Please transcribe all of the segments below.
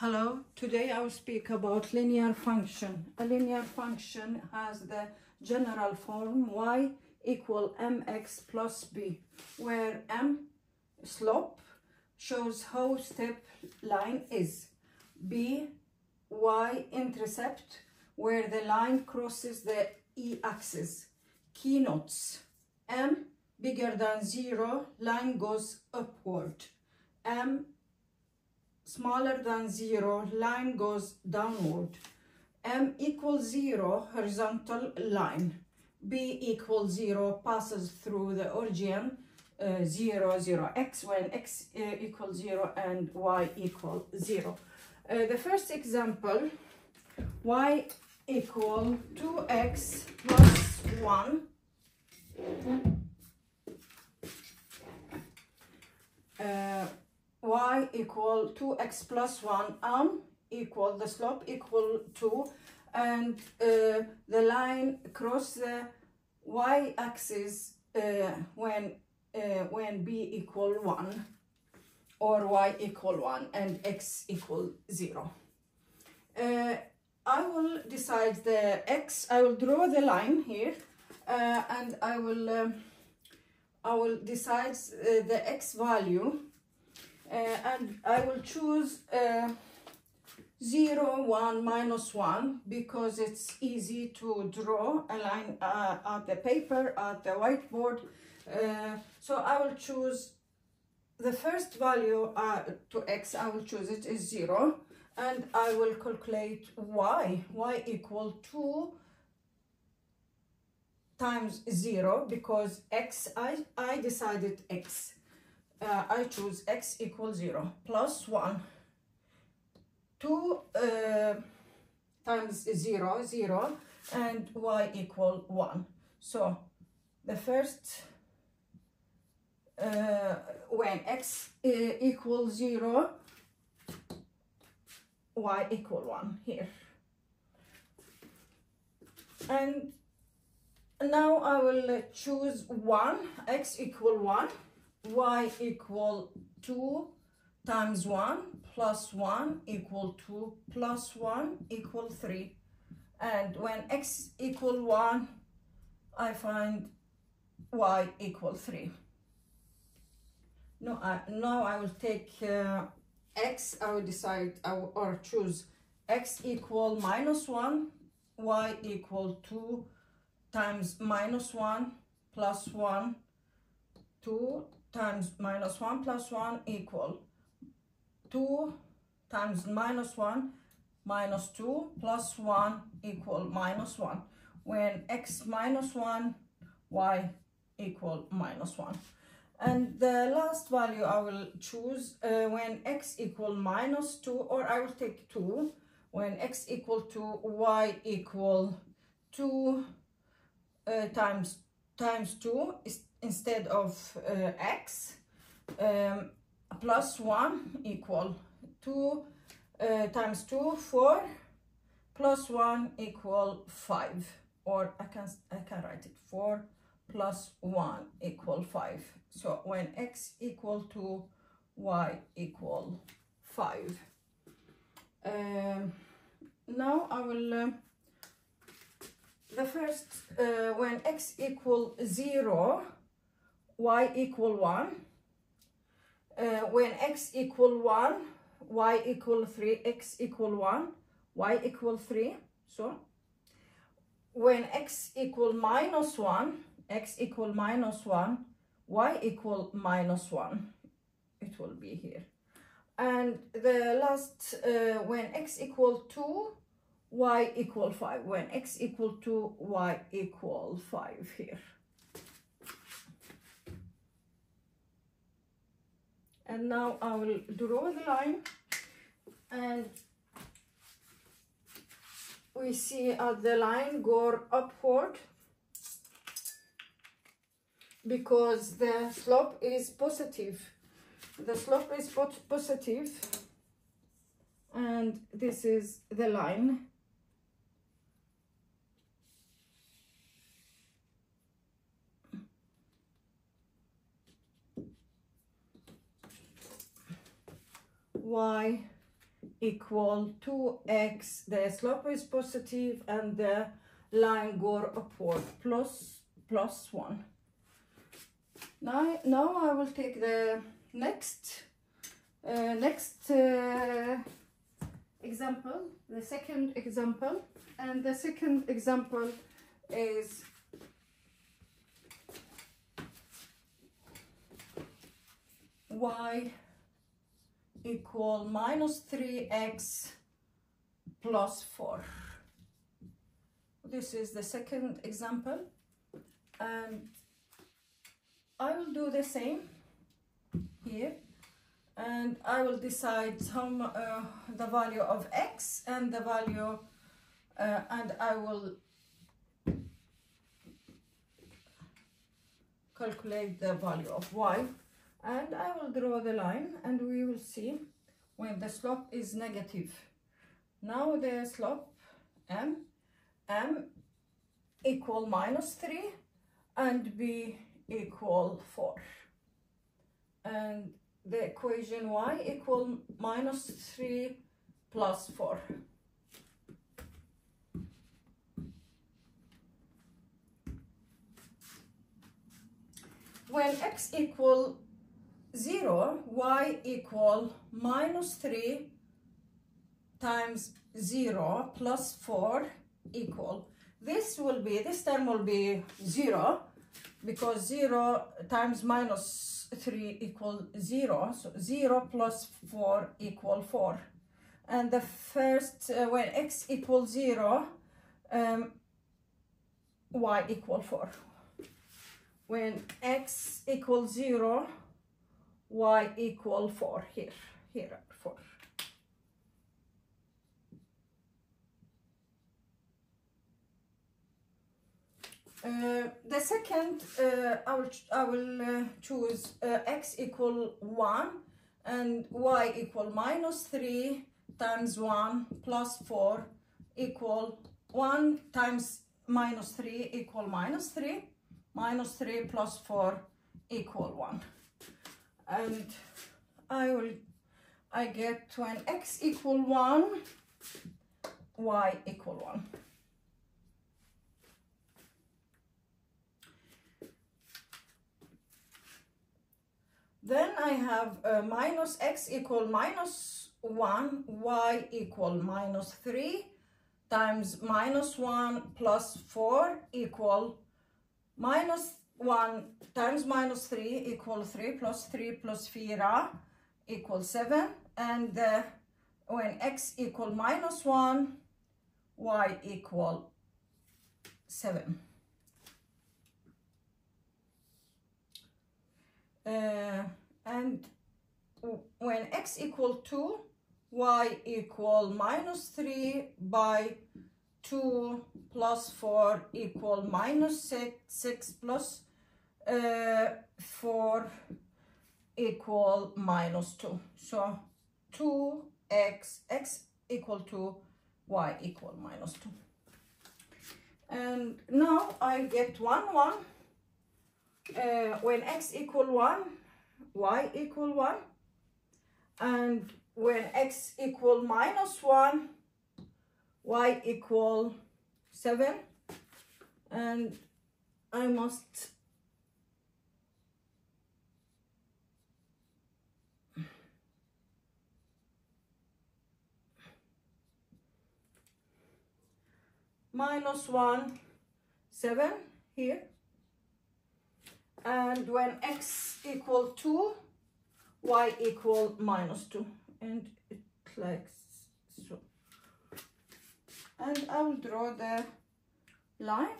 Hello, today I will speak about linear function. A linear function has the general form y equal mx plus b, where m slope shows how steep line is, b y-intercept where the line crosses the e-axis. Keynotes: m bigger than 0, line goes upward. M smaller than 0, line goes downward. M equals 0, horizontal line. B equals 0, passes through the origin 0, 0, x, when x equals 0 and y equals 0. The first example, y equal 2x plus 1 y equal 2x plus 1 equal the slope equal 2, and the line cross the y-axis when b equal 1 or y equal 1 and x equal 0. I will decide the x. I will draw the line here, and I will decide the x value. And I will choose 0, 1, minus 1 because it's easy to draw a line at the paper, at the whiteboard. So I will choose the first value to x. I will choose it is 0, and I will calculate y. Y equal 2 times 0 because x, I decided x. I choose x equals 0 plus 1. 2 times 0, 0, and y equal 1. So the first, when x equals 0, y equal 1 here. And now I will choose 1, x equal 1. Y equal 2 times 1 plus 1 equal 2 plus 1 equal 3. And when x equal 1, I find y equal 3. Now I will take x. I will decide or choose x equal minus 1, y equal 2 times minus 1 plus 1, 2 times minus 1 plus 1 equal 2 times minus 1 minus 2 plus 1 equal minus 1. When x minus 1, y equal minus 1. And the last value I will choose when x equal minus 2, or I will take 2. When x equal 2, y equal 2 times 2 instead of x, plus 1 equal 2 times 2, 4, plus 1 equal 5, or I can write it 4 plus 1 equal 5. So when x equal 2, y equal 5. Now I will the first, when x equal 0, y equal 1. When x equal 1, y equal 3, x equal 1, y equal 3. So when x equal minus 1, x equal minus 1, y equal minus 1. It will be here. And the last, when x equal 2, y equal 5. When x equal 2, y equal 5 here. And now I will draw the line, and we see the line go upward because the slope is positive. The slope is positive, and this is the line. Y equal 2x, the slope is positive and the line go upward, plus 1. Now I will take the next example, the second example, and the second example is y equal minus 3x plus 4. This is the second example, and I will do the same here, and I will decide the value of x and the value, and I will calculate the value of y, and I will draw the line, and we will see when the slope is negative. Now the slope m equal minus 3 and b equal 4, and the equation y equal minus 3 plus 4. When x equal 0, y equal minus 3 times 0 plus 4 equal. This term will be 0, because 0 times minus 3 equal 0, so 0 plus 4 equal 4. And the first, when x equals 0, y equal 4. When x equals 0, y equal 4, here 4. The second, I will choose x equal 1 and y equal minus 3 times 1 plus 4 equal 1 times minus 3 equal minus 3, minus 3 plus 4 equal 1. And I get when x equal 1, y equal 1. Then I have minus x equal minus 1, y equal minus 3 times minus 1 plus 4 equal minus 1 times minus 3 equal 3 plus 3 plus 4 equal 7. And when x equal minus 1, y equal 7. And when x equal 2, y equal minus 3 by 2 plus 4 equal minus 6 plus 4 equal minus 2. So 2x equal 2, y equal minus 2. And now I get 1, 1. When x equal 1, y equal 1. And when x equal minus 1, y equal 7. And I must minus 1, 7 here. And when x equal 2, y equal minus 2. And it like so. And I will draw the line.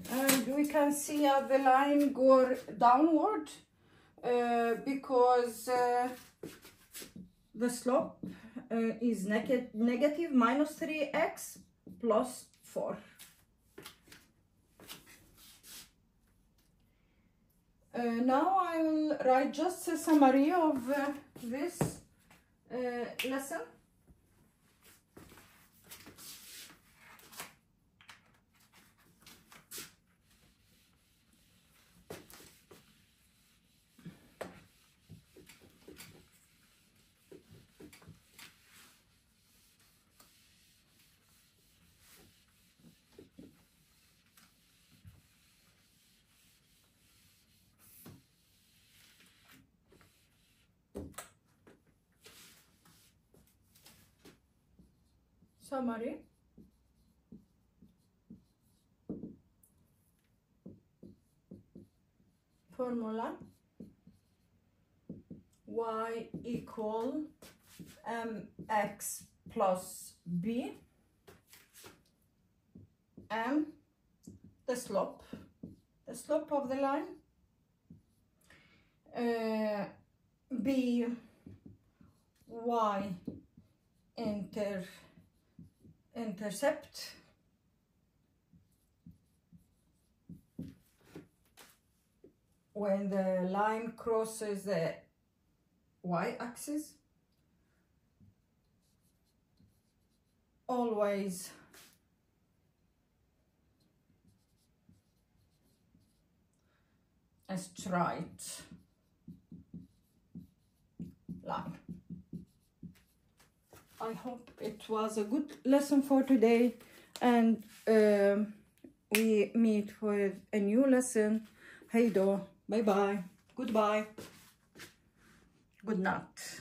And we can see the line go downward because the slope is negative minus 3x plus 4. Now I will write just a summary of this lesson. Summary. Formula. Y equal mx plus b. M, the slope of the line. B, y intercept. When the line crosses the y-axis. Always a straight line. I hope it was a good lesson for today, and we meet with a new lesson. Hej då, bye bye, goodbye, good night.